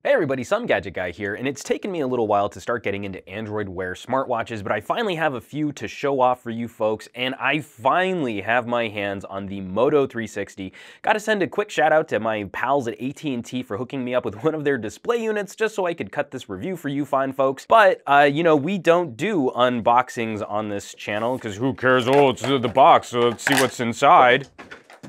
Hey everybody, Some Gadget Guy here, and it's taken me a little while to start getting into Android Wear smartwatches, but I finally have a few to show off for you folks, and I finally have my hands on the Moto 360. Gotta send a quick shout out to my pals at AT&T for hooking me up with one of their display units just so I could cut this review for you fine folks. But, you know, we don't do unboxings on this channel, because who cares? Oh, it's the box, so let's see what's inside.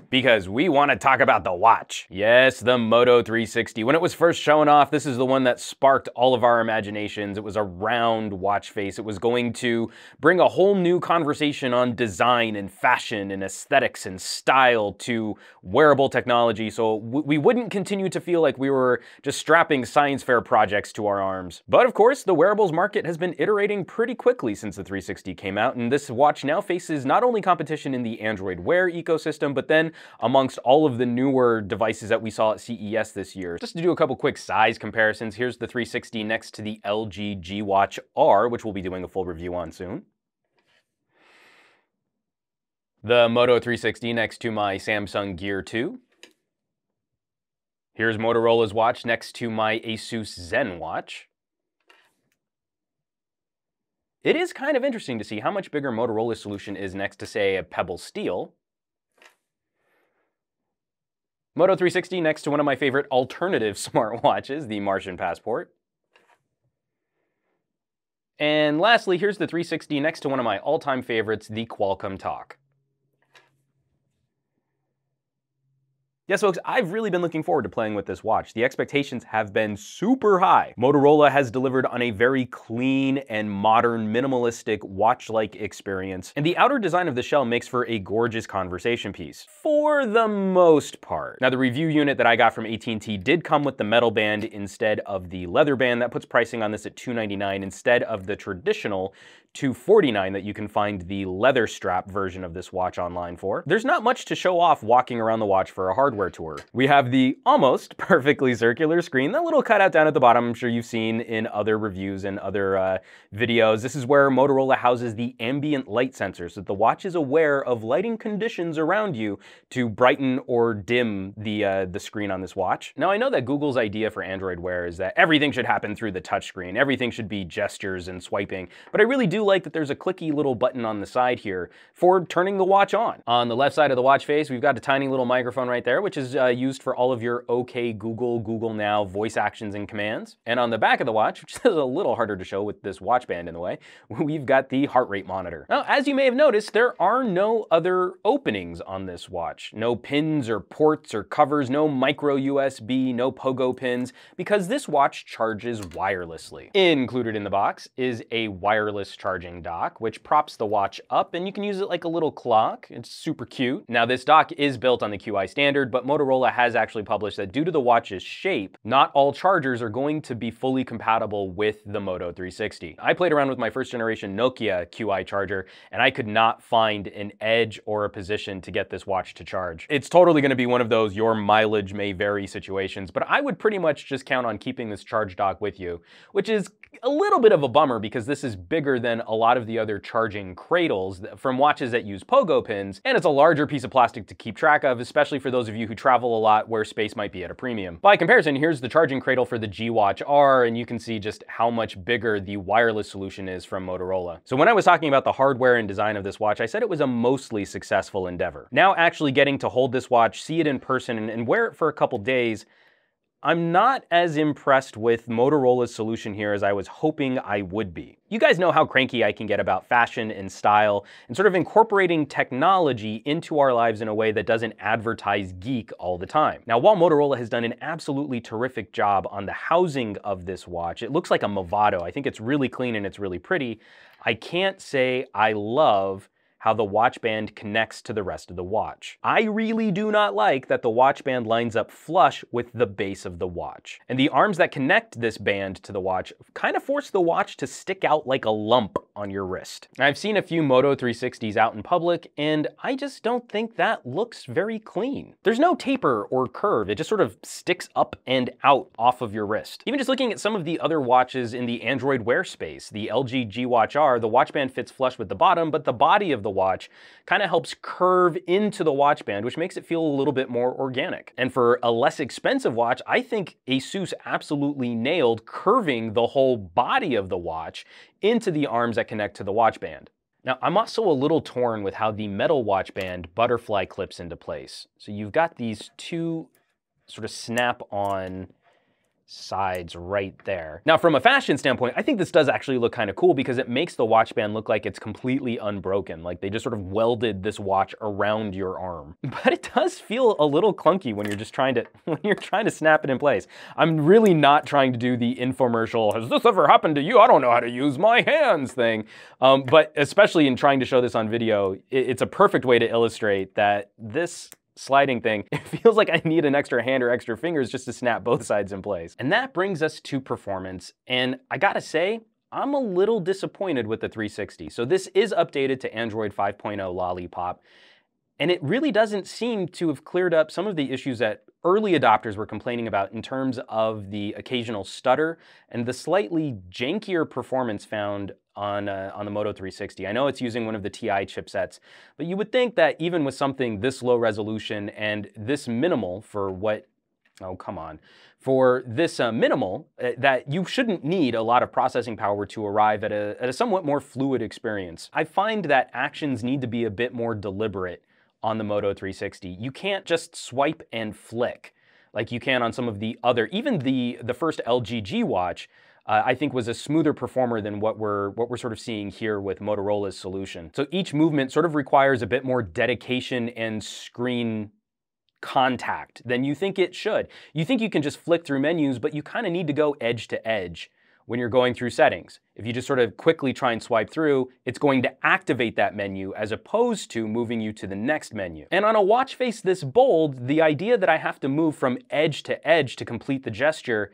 Because we want to talk about the watch. Yes, the Moto 360. When it was first shown off, this is the one that sparked all of our imaginations. It was a round watch face. It was going to bring a whole new conversation on design and fashion and aesthetics and style to wearable technology, so we wouldn't continue to feel like we were just strapping science fair projects to our arms. But of course, the wearables market has been iterating pretty quickly since the 360 came out, and this watch now faces not only competition in the Android Wear ecosystem, but then amongst all of the newer devices that we saw at CES this year. Just to do a couple quick size comparisons, here's the 360 next to the LG G Watch R, which we'll be doing a full review on soon. The Moto 360 next to my Samsung Gear 2. Here's Motorola's watch next to my Asus Zen watch. It is kind of interesting to see how much bigger Motorola's solution is next to, say, a Pebble Steel. Moto 360 next to one of my favorite alternative smartwatches, the Martian Passport. And lastly, here's the 360 next to one of my all-time favorites, the Qualcomm Talk. Yes, folks, I've really been looking forward to playing with this watch. The expectations have been super high. Motorola has delivered on a very clean and modern, minimalistic watch-like experience, and the outer design of the shell makes for a gorgeous conversation piece, for the most part. Now, the review unit that I got from AT&T did come with the metal band instead of the leather band. That puts pricing on this at $299 instead of the traditional $249 that you can find the leather strap version of this watch online for. There's not much to show off walking around the watch for a hardware tour. We have the almost perfectly circular screen, that little cutout down at the bottom I'm sure you've seen in other reviews and other videos. This is where Motorola houses the ambient light sensor, so that the watch is aware of lighting conditions around you to brighten or dim the screen on this watch. Now, I know that Google's idea for Android Wear is that everything should happen through the touchscreen, everything should be gestures and swiping, but I really do like that there's a clicky little button on the side here for turning the watch on. On the left side of the watch face, we've got a tiny little microphone right there, which is used for all of your OK Google, Google Now voice actions and commands. And on the back of the watch, which is a little harder to show with this watch band in the way, we've got the heart rate monitor. Now, as you may have noticed, there are no other openings on this watch. No pins or ports or covers, no micro USB, no pogo pins, because this watch charges wirelessly. Included in the box is a wireless charging dock, which props the watch up, and you can use it like a little clock. It's super cute. Now, this dock is built on the QI standard, but Motorola has actually published that due to the watch's shape, not all chargers are going to be fully compatible with the Moto 360. I played around with my first generation Nokia QI charger, and I could not find an edge or a position to get this watch to charge. It's totally gonna be one of those your mileage may vary situations, but I would pretty much just count on keeping this charge dock with you, which is a little bit of a bummer because this is bigger than a lot of the other charging cradles from watches that use pogo pins, and it's a larger piece of plastic to keep track of, especially for those of you who travel a lot where space might be at a premium. By comparison, here's the charging cradle for the G Watch R, and you can see just how much bigger the wireless solution is from Motorola. So when I was talking about the hardware and design of this watch, I said it was a mostly successful endeavor. Now actually getting to hold this watch, see it in person, and wear it for a couple days, I'm not as impressed with Motorola's solution here as I was hoping I would be. You guys know how cranky I can get about fashion and style, and sort of incorporating technology into our lives in a way that doesn't advertise geek all the time. Now, while Motorola has done an absolutely terrific job on the housing of this watch, it looks like a Movado. I think it's really clean and it's really pretty. I can't say I love how the watch band connects to the rest of the watch. I really do not like that the watch band lines up flush with the base of the watch. And the arms that connect this band to the watch kind of force the watch to stick out like a lump on your wrist. I've seen a few Moto 360s out in public, and I just don't think that looks very clean. There's no taper or curve, it just sort of sticks up and out off of your wrist. Even just looking at some of the other watches in the Android Wear space, the LG G Watch R, the watch band fits flush with the bottom, but the body of the watch kind of helps curve into the watch band, which makes it feel a little bit more organic. And for a less expensive watch, I think ASUS absolutely nailed curving the whole body of the watch into the arms that connect to the watch band. Now, I'm also a little torn with how the metal watch band butterfly clips into place. So you've got these two sort of snap-on sides right there. Now, from a fashion standpoint, I think this does actually look kind of cool because it makes the watch band look like it's completely unbroken, like they just sort of welded this watch around your arm. But it does feel a little clunky when you're just trying to snap it in place. I'm really not trying to do the infomercial, has this ever happened to you? I don't know how to use my hands thing. But especially in trying to show this on video, it's a perfect way to illustrate that this sliding thing, it feels like I need an extra hand or extra fingers just to snap both sides in place. And that brings us to performance. And I gotta say, I'm a little disappointed with the 360. So this is updated to Android 5.0 Lollipop. And it really doesn't seem to have cleared up some of the issues that early adopters were complaining about in terms of the occasional stutter and the slightly jankier performance found on the Moto 360. I know it's using one of the TI chipsets, but you would think that even with something this low resolution and this minimal for what, oh, come on, for this minimal, that you shouldn't need a lot of processing power to arrive at a somewhat more fluid experience. I find that actions need to be a bit more deliberate on the Moto 360. You can't just swipe and flick like you can on some of the other, even the first LG G watch, I think was a smoother performer than what we're sort of seeing here with Motorola's solution. So each movement sort of requires a bit more dedication and screen contact than you think it should. You think you can just flick through menus, but you kind of need to go edge to edge when you're going through settings. If you just sort of quickly try and swipe through, it's going to activate that menu as opposed to moving you to the next menu. And on a watch face this bold, the idea that I have to move from edge to complete the gesture,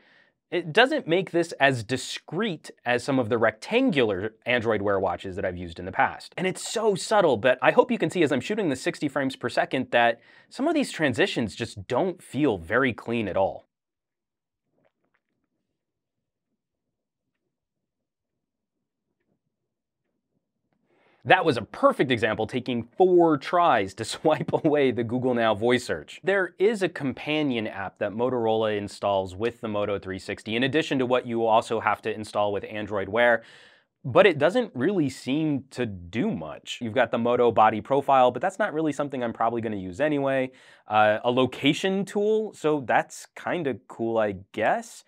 it doesn't make this as discreet as some of the rectangular Android Wear watches that I've used in the past. And it's so subtle, but I hope you can see as I'm shooting the 60 frames per second that some of these transitions just don't feel very clean at all. That was a perfect example, taking 4 tries to swipe away the Google Now voice search. There is a companion app that Motorola installs with the Moto 360, in addition to what you also have to install with Android Wear, but it doesn't really seem to do much. You've got the Moto body profile, but that's not really something I'm probably gonna use anyway. A location tool, so that's kinda cool, I guess.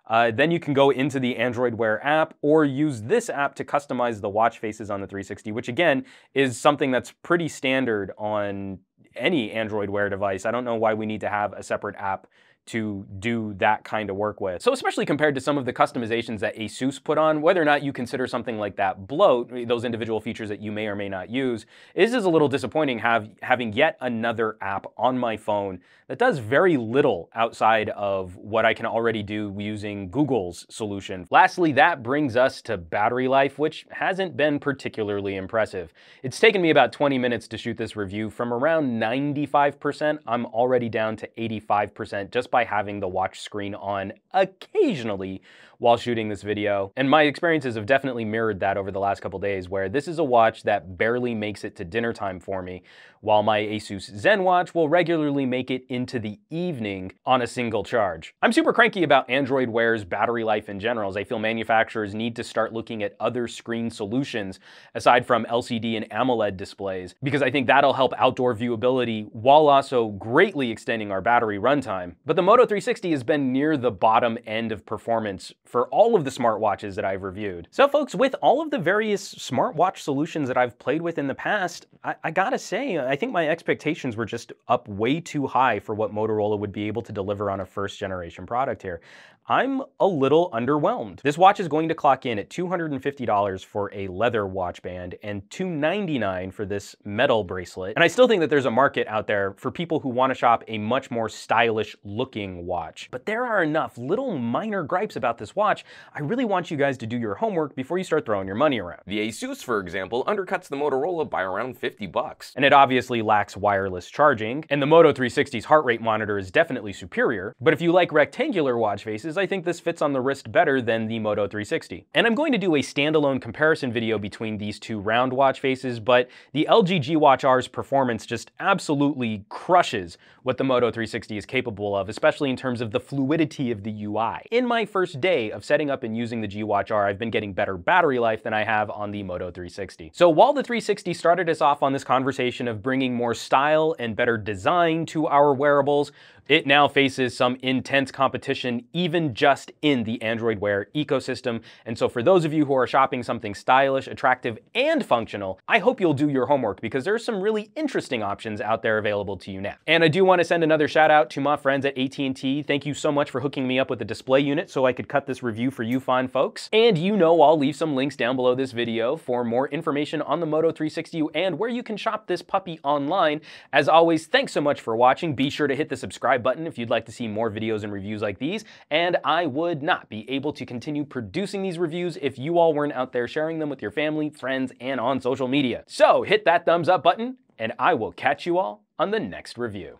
Then you can go into the Android Wear app or use this app to customize the watch faces on the 360, which again is something that's pretty standard on any Android Wear device. I don't know why we need to have a separate app to do that kind of work with. So especially compared to some of the customizations that ASUS put on, whether or not you consider something like that bloat, those individual features that you may or may not use, it is a little disappointing having yet another app on my phone that does very little outside of what I can already do using Google's solution. Lastly, that brings us to battery life, which hasn't been particularly impressive. It's taken me about 20 minutes to shoot this review. From around 95%, I'm already down to 85% just by having the watch screen on occasionally while shooting this video. And my experiences have definitely mirrored that over the last couple days, where this is a watch that barely makes it to dinner time for me, while my Asus Zen watch will regularly make it into the evening on a single charge. I'm super cranky about Android Wear's battery life in general, as I feel manufacturers need to start looking at other screen solutions aside from LCD and AMOLED displays, because I think that'll help outdoor viewability while also greatly extending our battery runtime. But the Moto 360 has been near the bottom end of performance for all of the smartwatches that I've reviewed. So folks, with all of the various smartwatch solutions that I've played with in the past, I gotta say, I think my expectations were just up way too high for what Motorola would be able to deliver on a first generation product here. I'm a little underwhelmed. This watch is going to clock in at $250 for a leather watch band and $299 for this metal bracelet. And I still think that there's a market out there for people who want to shop a much more stylish looking looking watch. But there are enough little minor gripes about this watch, I really want you guys to do your homework before you start throwing your money around. The Asus, for example, undercuts the Motorola by around 50 bucks. And it obviously lacks wireless charging, and the Moto 360's heart rate monitor is definitely superior, but if you like rectangular watch faces, I think this fits on the wrist better than the Moto 360. And I'm going to do a standalone comparison video between these two round watch faces, but the LG G Watch R's performance just absolutely crushes what the Moto 360 is capable of, especially in terms of the fluidity of the UI. In my first day of setting up and using the G Watch R, I've been getting better battery life than I have on the Moto 360. So while the 360 started us off on this conversation of bringing more style and better design to our wearables, it now faces some intense competition even just in the Android Wear ecosystem. And so for those of you who are shopping something stylish, attractive, and functional, I hope you'll do your homework because there's some really interesting options out there available to you now. And I do want to send another shout out to my friends at AT&T. Thank you so much for hooking me up with a display unit so I could cut this review for you fine folks. And you know I'll leave some links down below this video for more information on the Moto 360 and where you can shop this puppy online. As always, thanks so much for watching. Be sure to hit the subscribe button if you'd like to see more videos and reviews like these, and I would not be able to continue producing these reviews if you all weren't out there sharing them with your family, friends, and on social media. So hit that thumbs up button, and I will catch you all on the next review.